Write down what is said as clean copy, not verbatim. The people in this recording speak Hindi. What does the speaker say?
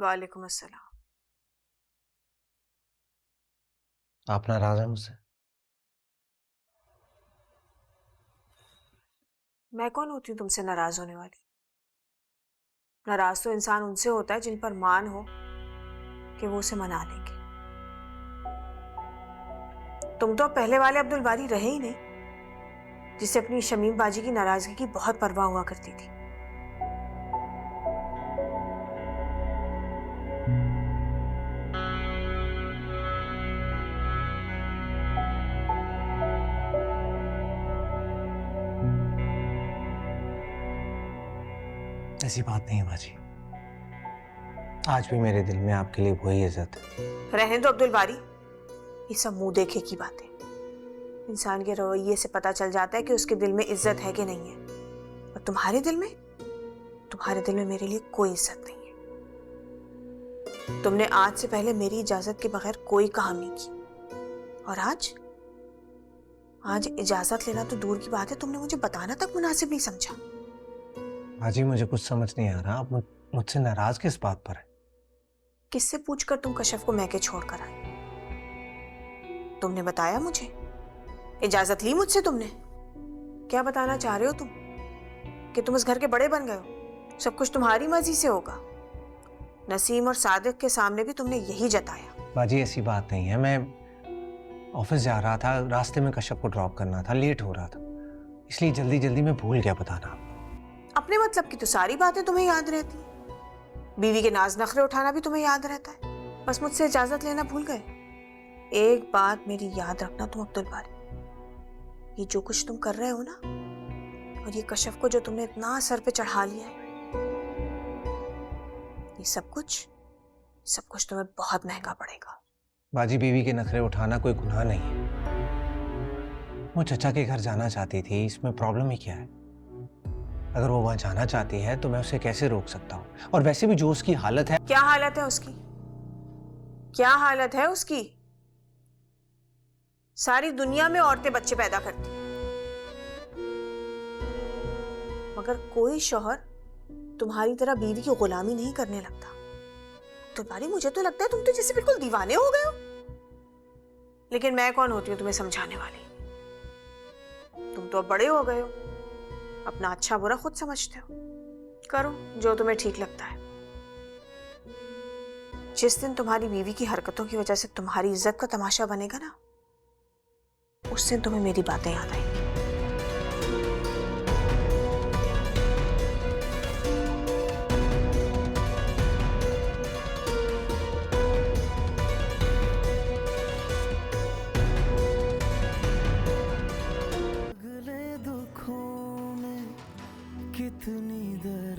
वालेकुम अस्सलाम। आप नाराज हैं मुझसे? मैं कौन होती हूँ तुमसे नाराज होने वाली? नाराज तो इंसान उनसे होता है जिन पर मान हो कि वो उसे मना लेंगे। तुम तो पहले वाले अब्दुल बारी रहे ही नहीं, जिसे अपनी शमीम बाजी की नाराजगी की बहुत परवाह हुआ करती थी। ऐसी बात नहीं है बाजी। आज भी मेरे दिल में आपके लिए वही इज्जत है। रहने दो अब्दुल बारी, ये सब मुंह देखे की बातें। इंसान के रवैये से पता चल जाता है कि उसके दिल में इज्जत है कि नहीं है। और तुम्हारे दिल में मेरे लिए कोई इज्जत नहीं है। तुमने आज से पहले मेरी इजाजत के बगैर कोई काम नहीं की, और आज इजाजत लेना तो दूर की बात है, तुमने मुझे बताना तक मुनासिब नहीं समझा। बाजी मुझे कुछ समझ नहीं आ रहा, आप मुझसे नाराज किस बात पर है? किससे पूछकर तुम कशफ को मैके छोड़कर आए? तुमने बताया मुझे? इजाजत ली मुझसे तुमने? क्या बताना चाह रहे हो तुम? कि तुम इस घर के बड़े बन गए हो, सब कुछ तुम्हारी मर्जी से होगा? नसीम और सादिक के सामने भी तुमने यही जताया। बाजी ऐसी बात नहीं है, मैं ऑफिस जा रहा था, रास्ते में कश्यप को ड्रॉप करना था, लेट हो रहा था, इसलिए जल्दी जल्दी में भूल गया बताना आपको। अपने मतलब की तो सारी बातें तुम्हें याद रहती हैं। बीवी के नाज नखरे उठाना भी तुम्हें याद रहता है, बस मुझसे इजाजत लेना भूल गए। एक बात मेरी याद रखना तुम अब्दुल बारी, ये जो कुछ तुम कर रहे हो ना, और ये कशफ को जो तुमने इतना सर पे चढ़ा लिया है, ये सब कुछ तुम्हें बहुत महंगा पड़ेगा। बाजी बीवी के नखरे उठाना कोई गुनाह नहीं है। वो चचा के घर जाना चाहती थी, इसमें प्रॉब्लम ही क्या है? अगर वो वहां जाना चाहती है तो मैं उसे कैसे रोक सकता हूँ? और वैसे भी जो उसकी हालत है। क्या हालत है उसकी? क्या हालत है उसकी? सारी दुनिया में औरतें बच्चे पैदा करती, मगर कोई शौहर तुम्हारी तरह बीवी की गुलामी नहीं करने लगता। तो बारी, मुझे तो लगता है तुम तो जैसे बिल्कुल दीवाने हो गए हो। लेकिन मैं कौन होती हूँ तुम्हें समझाने वाली? तुम तो अब बड़े हो गए हो, अपना अच्छा बुरा खुद समझते हो। करो जो तुम्हें ठीक लगता है। जिस दिन तुम्हारी बीवी की हरकतों की वजह से तुम्हारी इज्जत का तमाशा बनेगा ना, उस दिन तुम्हें मेरी बातें याद आएंगी। कितनी दर